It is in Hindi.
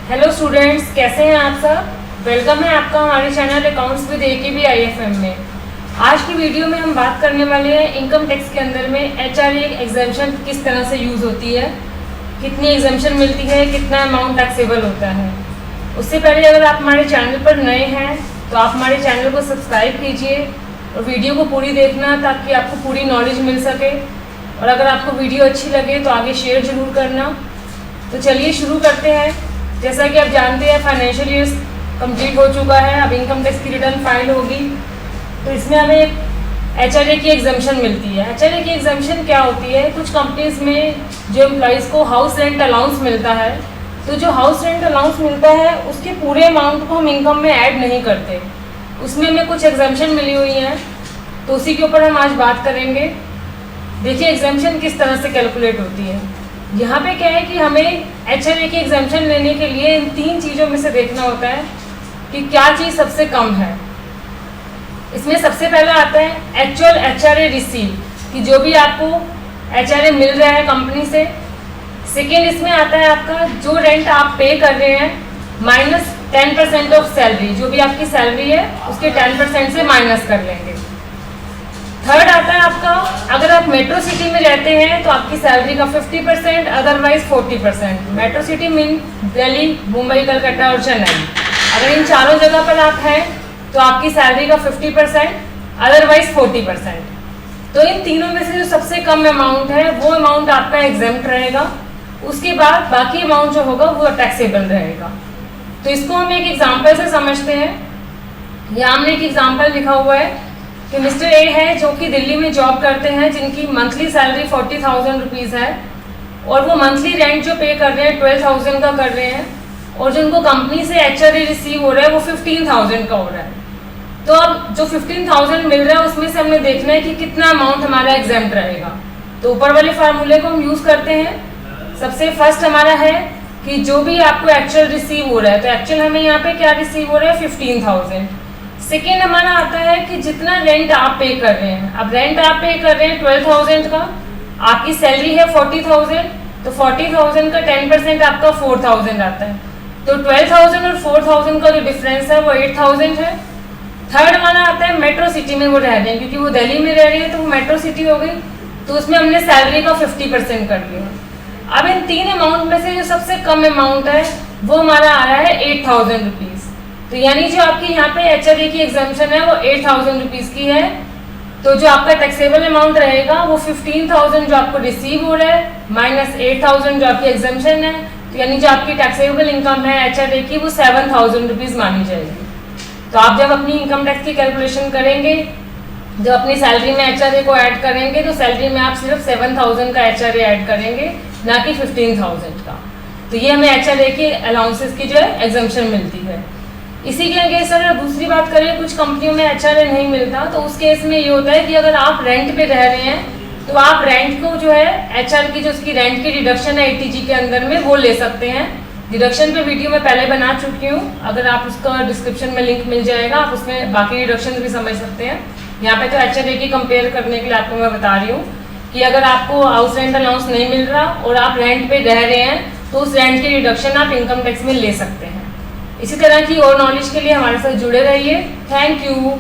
हेलो स्टूडेंट्स, कैसे हैं आप सब। वेलकम है आपका हमारे channel accounts with AKB IFM में। आज की वीडियो में हम बात करने वाले हैं इनकम टैक्स के अंदर में HRA एग्जेम्पशन किस तरह से यूज़ होती है, कितनी एग्जेम्पशन मिलती है, कितना अमाउंट टैक्सेबल होता है। उससे पहले अगर आप हमारे चैनल पर नए हैं तो आप हमारे चैनल को सब्सक्राइब कीजिए और वीडियो को पूरी देखना ताकि आपको पूरी नॉलेज मिल सके। और अगर आपको वीडियो अच्छी लगे तो आगे शेयर ज़रूर करना। तो चलिए शुरू करते हैं। जैसा कि आप जानते हैं फाइनेंशियल ईयर कंप्लीट हो चुका है, अब इनकम टैक्स की रिटर्न फाइल होगी तो इसमें हमें एक HRA की एग्जेम्पशन मिलती है। HRA की एग्जेम्पशन क्या होती है, कुछ कंपनीज में जो एम्प्लॉइज़ को हाउस रेंट अलाउंस मिलता है तो जो हाउस रेंट अलाउंस मिलता है उसके पूरे अमाउंट को हम इनकम में ऐड नहीं करते, उसमें हमें कुछ एग्जेम्पशन मिली हुई हैं तो उसी के ऊपर हम आज बात करेंगे। देखिए एग्जेम्पशन किस तरह से कैलकुलेट होती है। यहाँ पे क्या है कि हमें HRA की एग्जेम्पशन लेने के लिए इन तीन चीज़ों में से देखना होता है कि क्या चीज़ सबसे कम है। इसमें सबसे पहला आता है एक्चुअल HRA रिसीव, कि जो भी आपको HRA मिल रहा है कंपनी से। सेकेंड इसमें आता है आपका जो रेंट आप पे कर रहे हैं माइनस 10% ऑफ सैलरी, जो भी आपकी सैलरी है उसके 10% से माइनस कर लेंगे। थर्ड आता है आपका अगर आप मेट्रो सिटी में रहते हैं तो आपकी सैलरी का 50%, otherwise 40%। Metro city mean Delhi, Mumbai, Calcutta और चेन्नई। अगर इन चारों जगह पर आप हैं तो आपकी सैलरी का 50%, अदरवाइज 40%। तो इन तीनों में से जो सबसे कम अमाउंट है वो अमाउंट आपका एग्जेम्प्ट रहेगा। उसके बाद बाकी अमाउंट जो होगा वो टैक्सेबल रहेगा। तो इसको हम एक एग्जाम्पल से समझते हैं। यहाँ हमने एक एग्जाम्पल लिखा हुआ है कि मिस्टर ए है जो कि दिल्ली में जॉब करते हैं, जिनकी मंथली सैलरी 40,000 रुपीज़ है और वो मंथली रेंट जो पे कर रहे हैं 12,000 का कर रहे हैं और जो उनको कंपनी से HRA रिसीव हो रहा है वो 15,000 का हो रहा है। तो अब जो 15,000 मिल रहा है उसमें से हमने देखना है कि कितना अमाउंट हमारा एग्जेम्प्ट रहेगा। तो ऊपर वाले फार्मूले को हम यूज़ करते हैं। सबसे फर्स्ट हमारा है कि जो भी आपको एक्चुअल रिसीव हो रहा है, तो एक्चुअल हमें यहाँ पे क्या रिसीव हो रहा है 15,000। सेकेंड हमारा आता है कि जितना रेंट आप पे कर रहे हैं। अब रेंट आप पे कर रहे हैं 12,000 का, आपकी सैलरी है 40,000, तो 40,000 का 10% आपका 4,000 आता है। तो 12,000 और 4,000 का जो डिफरेंस है वो 8,000 है। थर्ड हमारा आता है मेट्रो सिटी में वो रह रहे हैं, क्योंकि वो दिल्ली में रह रहे हैं तो वो मेट्रो सिटी हो गई, तो उसमें हमने सैलरी का 50% कर लिया। अब इन तीन अमाउंट में से जो सबसे कम अमाउंट है वो हमारा आ रहा है 8,000 रुपीज़। तो यानी जो आपकी यहाँ पे HRA की एग्जेम्पशन है वो 8,000 रुपीज़ की है। तो जो आपका टैक्सेबल अमाउंट रहेगा वो 15,000 जो आपको रिसीव हो रहा है माइनस 8,000 जो आपकी एग्जेम्पशन है। तो यानी जो आपकी टैक्सेबल इनकम है HRA की वो 7,000 रुपीज़ मानी जाएगी। तो आप जब अपनी इनकम टैक्स की कैलकुलेशन करेंगे, जब अपनी सैलरी में HRA को ऐड करेंगे तो सैलरी में आप सिर्फ 7,000 का HRA ऐड करेंगे, ना कि 15,000 का। तो ये हमें HRA की अलाउंसेस की जो है एग्जेम्पशन मिलती है। इसी के अगेंस्ट अगर दूसरी बात करें, कुछ कंपनियों में HRA नहीं मिलता, तो उस केस में ये होता है कि अगर आप रेंट पे रह रहे हैं तो आप रेंट को जो है HR की जो उसकी रेंट की डिडक्शन है ATG के अंदर में वो ले सकते हैं। डिडक्शन पे वीडियो मैं पहले बना चुकी हूँ, अगर आप उसका डिस्क्रिप्शन में लिंक मिल जाएगा, आप उसमें बाकी डिडक्शन भी समझ सकते हैं। यहाँ पे तो HRA की कंपेयर करने के लिए आपको मैं बता रही हूँ कि अगर आपको हाउस रेंट अलाउंस नहीं मिल रहा और आप रेंट पे रह रहे हैं तो उस रेंट की डिडक्शन आप इनकम टैक्स में ले सकते हैं। इसी तरह की और नॉलेज के लिए हमारे साथ जुड़े रहिए। Thank you.